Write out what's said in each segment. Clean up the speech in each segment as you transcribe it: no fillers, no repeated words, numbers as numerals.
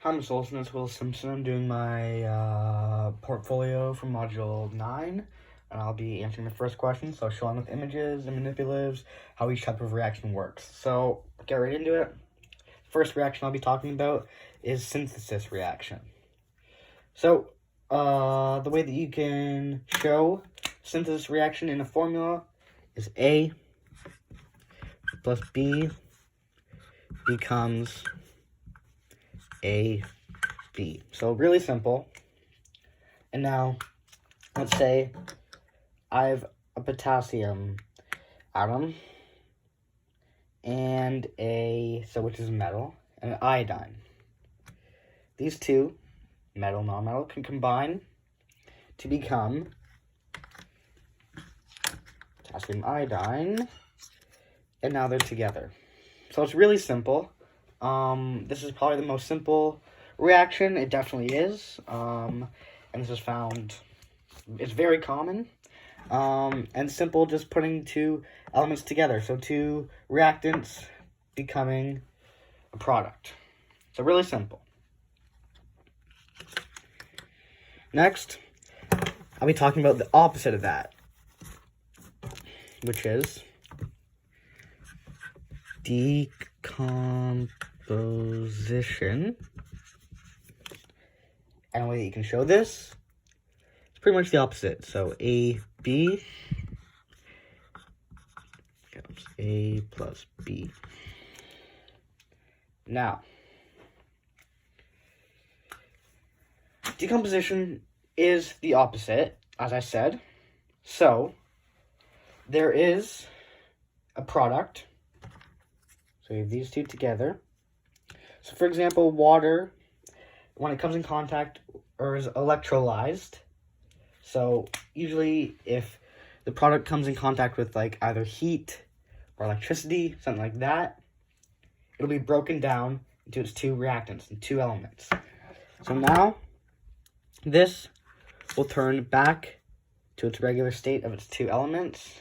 Hi, Ms. Olson, it's Will Simpson. I'm doing my portfolio from Module 9, and I'll be answering the first question, so showing with images and manipulatives how each type of reaction works. So, get right into it. First reaction I'll be talking about is synthesis reaction. So, the way that you can show synthesis reaction in a formula is A plus B becomes A, B. So really simple. And now, let's say I have a potassium atom and which is metal, and an iodine. These two, metal, non-metal, can combine to become potassium iodine, and now they're together. So it's really simple. This is probably the most simple reaction. It definitely is. And this is found, it's very common. And simple, just putting two elements together. So two reactants becoming a product. So really simple. Next, I'll be talking about the opposite of that, which is decomposition. And the way that you can show this is pretty much the opposite. So AB becomes A plus B. Now, decomposition is the opposite, as I said. So, there is a product. So you have these two together. So for example, water, when it comes in contact or is electrolyzed, so usually if the product comes in contact with like either heat or electricity, something like that, it'll be broken down into its two reactants and two elements. So now this will turn back to its regular state of its two elements,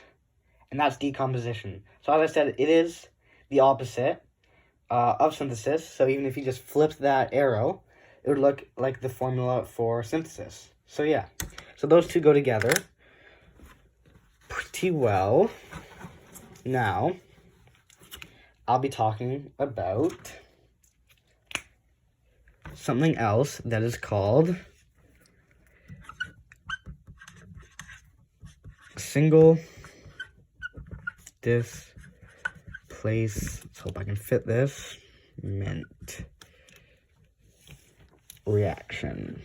and that's decomposition. So as I said, it is the opposite of synthesis. So even if you just flipped that arrow, it would look like the formula for synthesis. So yeah, so those two go together pretty well. Now, I'll be talking about something else that is called single displacement. Let's hope I can fit this. Reaction.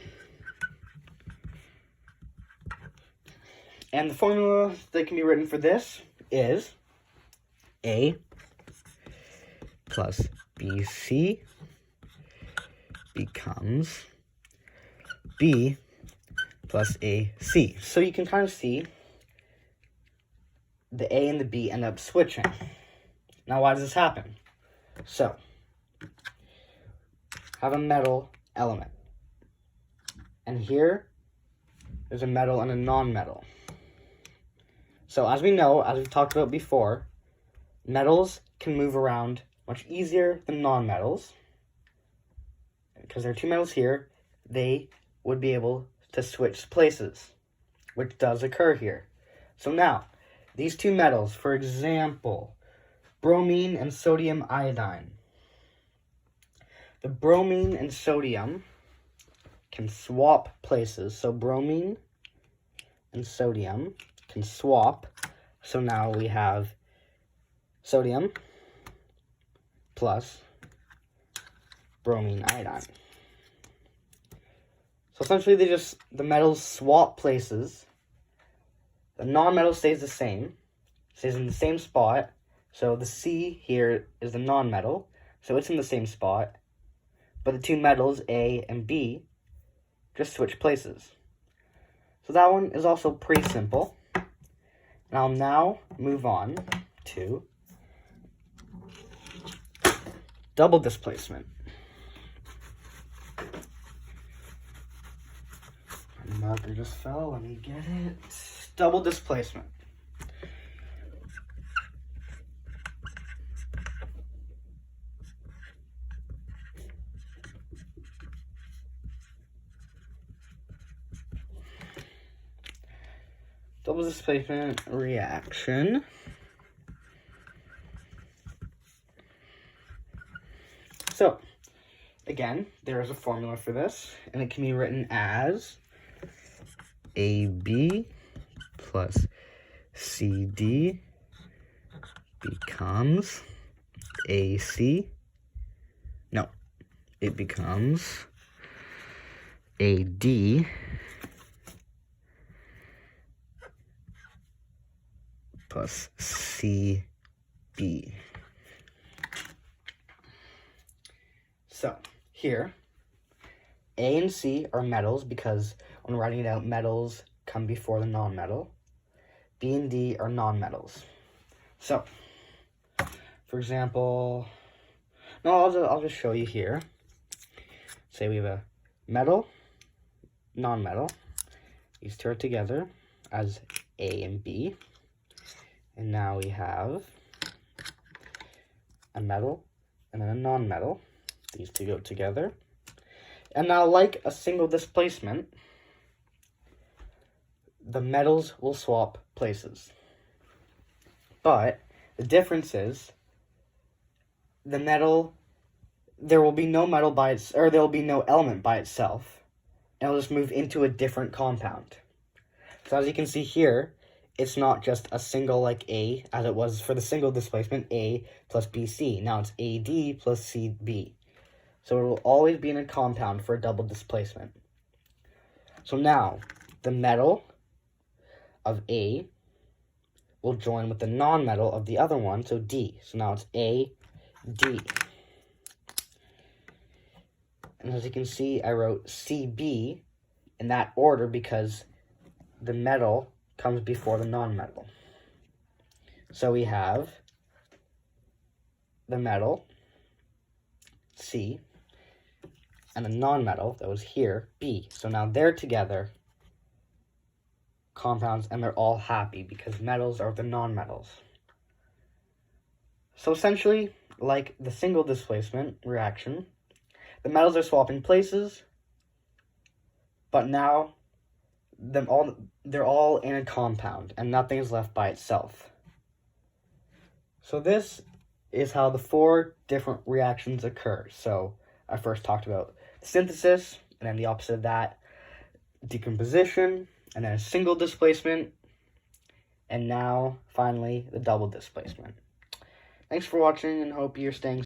And the formula that can be written for this is A plus BC becomes B plus AC. So you can kind of see the A and the B end up switching. Now, why does this happen? So, have a metal element. And here, there's a metal and a non-metal. So, as we know, as we've talked about before, metals can move around much easier than non-metals. Because there are two metals here, they would be able to switch places, which does occur here. So now, these two metals, for example, bromine and sodium iodine. The bromine and sodium can swap places. So bromine and sodium can swap. So now we have sodium plus bromine iodine. So essentially the metals swap places. The non-metal stays the same, stays in the same spot. So the C here is the non-metal, so it's in the same spot. But the two metals, A and B, just switch places. So that one is also pretty simple. And I'll now move on to double displacement. My marker just fell, let me get it. Double displacement. double displacement reaction. So, again, there is a formula for this, and it can be written as AB plus CD becomes AC. No, it becomes AD plus CB. So, here, A and C are metals because when writing it out, metals come before the non-metal. B and D are non-metals. So, for example, I'll just show you here. Say we have a metal, non-metal. These two are together as A and B. And now we have a metal and then a non-metal. These two go together. And now, like a single displacement, the metals will swap places. But the difference is the metal, there will be no metal by its, or there will be no element by itself, and it'll just move into a different compound. So as you can see here, it's not just a single like A, as it was for the single displacement, A plus BC. Now it's AD plus CB. So it will always be in a compound for a double displacement. So now, the metal of A will join with the non-metal of the other one, so D. So now it's AD. And as you can see, I wrote CB in that order because the metal comes before the non-metal. So we have the metal, C, and the non-metal that was here, B. So now they're together, compounds, and they're all happy because metals are the non-metals. So essentially, like the single displacement reaction, the metals are swapping places, but now they're all in a compound, and nothing is left by itself. So this is how the 4 different reactions occur. So I first talked about synthesis, and then the opposite of that, decomposition, and then a single displacement, and now, finally, the double displacement. Thanks for watching, and hope you're staying